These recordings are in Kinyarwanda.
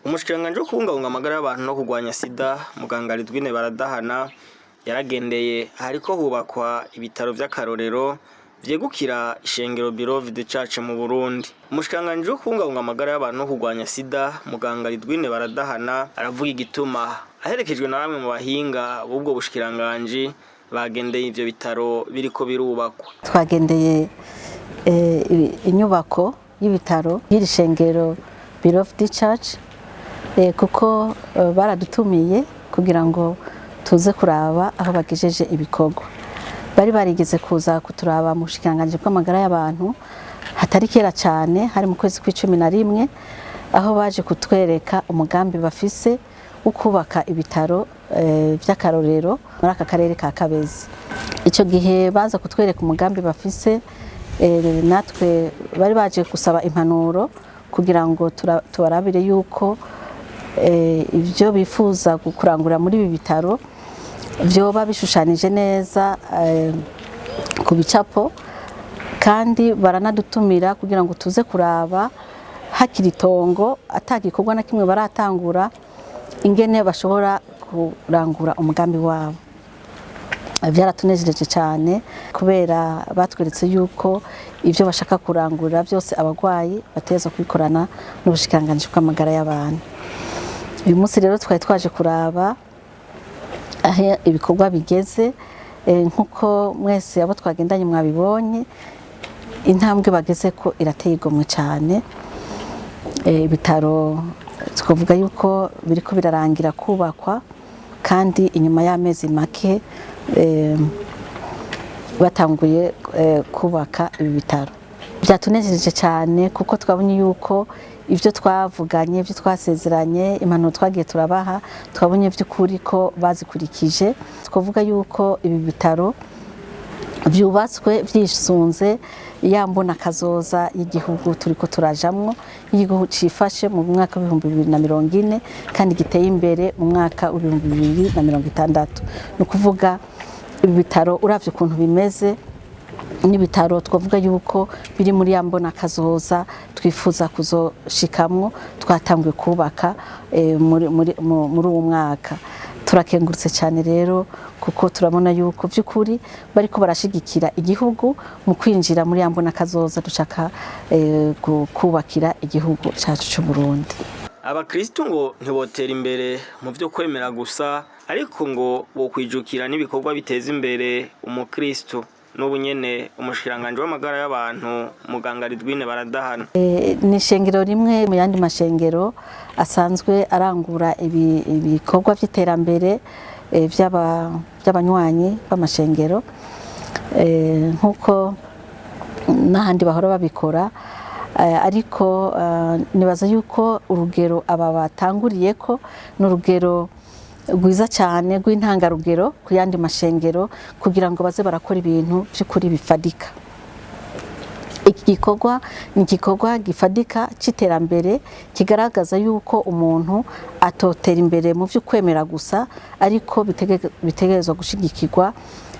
Umushikiranganji wo kubungabunga amagara y'abantu no kurwanya sida muganga Ridwine Baradahana yaragendeye hariko hubakwa ibitaro vy'akarorero vyegukira ishengero Beloved Church mu Burundi. Umushikiranganji wo kubungabunga amagara y'abantu no kurwanya sida muganga Ridwine Baradahana aravuga igituma aherekejwe na bamwe mu bahinga b'ubwo bushikiranganji bagendeye ivyo bitaro biriko birubakwa. Twagendeye inyubako y'ibitaro y'iri shengero Beloved Church kuko baradutumiye kugira ngo tuze kuraba aho bagejeje ibikorwa. Bari barigeze kuza kuturaba mu bushikiranganji bw'amagara y'abantu hatari kera cyane, hari mu kwezi kwa11 aho baje kutwereka umugambi bafise wo kubaka ibitaro vy'akarorero muri aka karere ka Kabezi. Ico gihe baza kutwereka umugambi bafise, natwe bari baje gusaba impanuro kugira ngo tubarabire yuko ibyo bifuza kurangura muri ibi bitaro vyoba bishushanije neza ku bicapo, kandi baranadutumira kugira ngo tuze kuraba hakiri itongo atagikorwa na kimwe baratangura ingene bashobora kurangura umugambi wabo. Byaratunejereje cyane kubera batweretse yuko ivyo bashaka kurangura byose abagwayi bateza kwikorana n'ubushikiranganji bw'amagara y'abantu. Uyu munsi rero twari twaje kuraba aho ibikorwa bigeze, nkuko mwese abo twagendanye mwabibonye intambwe bageze ko irateye igomwe cyane. Ibitaro twavuga yuko biriko birarangira kubakwa, kandi inyuma y'amezi make batanguye kubaka ibi bitaro. Byatunejeje cyane kuko twabonye yuko ivyo twavuganye, ivyo twasezeranye, impanuro twagiye turabaha, twabonye vy'ukuri ko bazikurikije. Twavuga yuko ibi bitaro vyubatswe vyisunze ya mbona kazoza y'igihugu turiko turajamwo, igihugu cifashe mu mwaka wa 2040 kandi giteye imbere mu mwaka wa 2060. No kuvuga ibi bitaro uravye ukuntu bimeze n'ibitaro twavuga yuko biri muri ya mbona kazoza twifuza kuzoshikamwo, twatanguye kubaka muri uwo mwaka. Turakengurutse cyane rero kuko turabona yuko vy'ukuri bariko barashigikira igihugu mu kwinjira muri ya mbona kazoza dushaka kubakira igihugu cyacu cy'u Burundi. Abakristo ngo ntibotera imbere mu byo kwemera gusa, ariko ngo bo kwijukira n'ibikorwa biteza imbere umukristo. N'ubu nyene umushikiranganji w'amagara y'abantu muganga Ridwine Baradahana ni ishengero rimwe mu yandi mashengero asanzwe arangura ibikorwa vy'iterambere by'abanywanyi b'amashengero, nkuko n'ahandi bahora babikora, ariko nibaza yuko urugero aba batanguriyeko n'urugero rwiza cyane rw'intangarugero ku yandi mashengero kugira ngo baze barakora ibintu by'ukuri bifadika. Iki gikorwa ni igikorwa gifadika c'iterambere kigaragaza yuko umuntu atotera imbere mu vy'ukwemera gusa, ariko bitegerezwa gushigikirwa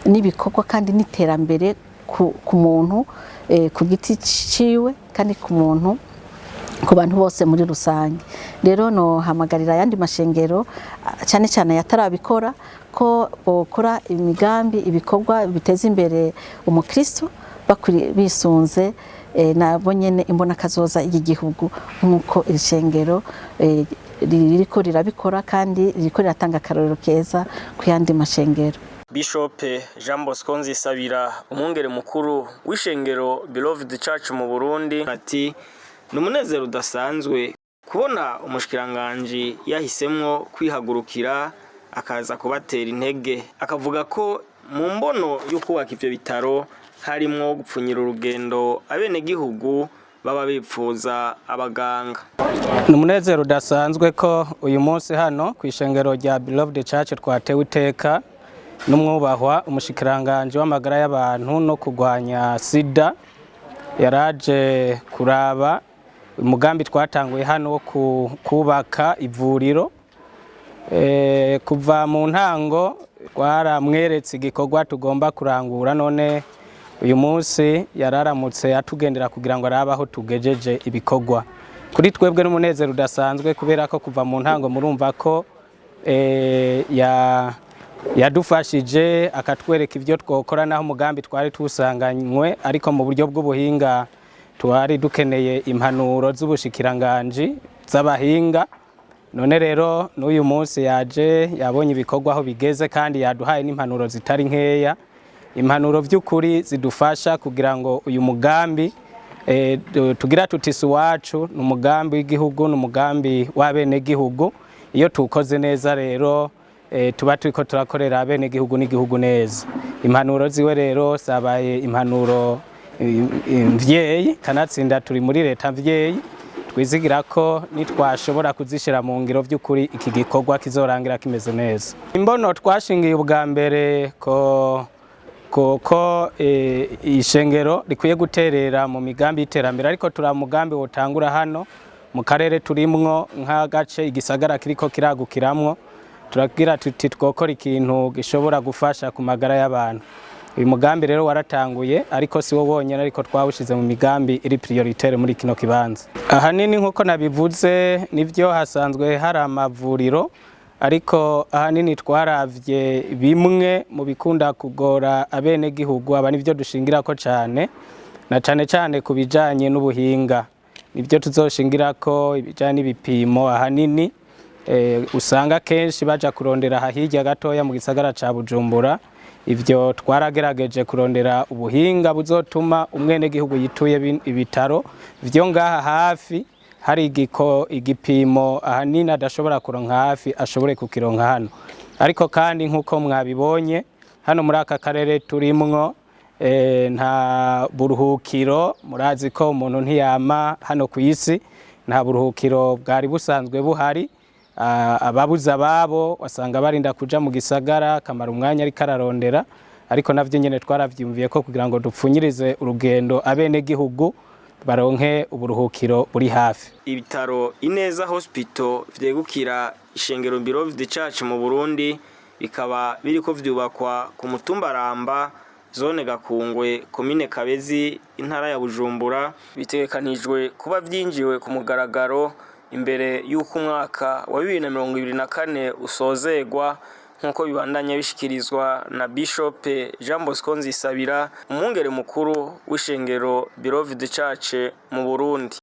n'ibikorwa kandi n'iterambere ku muntu ku giti ciwe kandi ku muntu, ku bantu bose muri rusange. Rero no hamagarira yandi mashengero cyane cyane yatarabikora ko bokora imigambi ibikorwa biteza imbere umukristo bisunze nabo nyene imbona kazoza y'igihugu, nkuko iri shengero ririko rirabikora kandi ririko riratanga akarorero keza ku yandi mashengero. Bishop Jean Bosco Nzisabira umwungere mukuru w'ishengero Beloved Church mu Burundi ati numunezero udasanzwe kubona umushikiranganji yahisemwo kwihagurukira akaza kubatera intege, akavuga ko mu mbono y'ukubaka ivyo bitaro harimwo gupfunyira urugendo abenegihugu baba bipfuza abaganga. Numunezero udasanzwe ko uyu munsi hano kw'ishengero rya Beloved Church twatewe iteka n'umwubahwa umushikiranganji w'amagara y'abantu no kurwanya sida yaraje kuraba umugambi twatanguye hano wo kubaka ivuriro. Kuva mu ntango twaramweretse igikorwa tugomba kurangura, none uyu munsi yararamutse atugendera kugira ngo arabe aho tugejeje ibikorwa. kuri twebwe n'umunezero udasanzwe kubera ko kuva mu ntango murumva ko yadufashije akatwereka ibyo twokora naho umugambi twari tusanganywe, ariko mu buryo bw'ubuhinga twari dukeneye impanuro z'ubushikiranganji z'abahinga. None rero n'uyu munsi yaje yabonye ibikorwa aho bigeze kandi yaduhaye n'impanuro zitari nkeya, impanuro by'ukuri zidufasha kugira ngo uyu mugambi tugira tutisi wacu ni umugambi w'igihugu, ni umugambi w'abenegihugu. Iyo tuwukoze neza rero tuba turiko turakorera abenegihugu n'igihugu neza. Impanuro ziwe rero zabaye impanuro mvyeyi, kanatsinda turi muri leta mvyeyi, twizigira ko nitwashobora kuzishira mu ngiro by'ukuri iki gikorwa kizorangira kimeze neza. Imbono twashingiye ubwa mbere ko ishengero rikwiye guterera mu migambi y'iterambere, ariko turi umugambi wotangura hano mu karere turimwo nk'agace igisagara kiriko kiragukiramwo, turagira tuti twokora ikintu gishobora gufasha ku magara y'abantu. Uyu mugambi rero waratanguye, ariko si wo wonyene, ariko twawushize mu migambi iri prioritaire muri kino kibanza. Ahanini nkuko nabivuze nivyo hasanzwe hari amavuriro, ariko ahanini twaravye bimwe mu bikunda kugora abenegihugu, aba nivyo dushingirako cane, na cane cane ku bijanye n'ubuhinga. Nivyo tuzoshingirako ibijanye n'ibipimo ahanini usanga kenshi baja kurondera hirya gatoya mu gisagara ca Bujumbura. Ivyo twaragerageje kurondera ubuhinga buzotuma umwenegihugu yituye ibitaro vyo ngaha hafi, hari igipimo ahanini adashobora kuronka hafi ashobore kukironka hano. Ariko kandi nkuko mwabibonye hano muri aka karere turimwo nta buruhukiro, murazi ko umuntu ntiyama hano ku isi, nta buruhukiro bwari busanzwe buhari. Ababuza babo wasanga barinda kuja mu gisagara akamara umwanya ariko ararondera, ariko navyo nyene twaravyumviye ko kugira ngo dupfunyirize urugendo abenegihugu baronke uburuhukiro buri hafi. Ibitaro Ineza Hospital vyegukira ishengero Beloved Church mu Burundi bikaba biriko vyubakwa ku mutumba Ramba, zone Gakungwe, komine Kabezi, intara ya Bujumbura. Bitegekanijwe kuba vyinjiwe ku mugaragaro imbere y'uko umwaka wa 2024 usozegwa, nkuko bibandanya bishikirizwa na Bishop Jean Bosco Nzisabira, umwungere mukuru w'ishengero Beloved Church mu Burundi.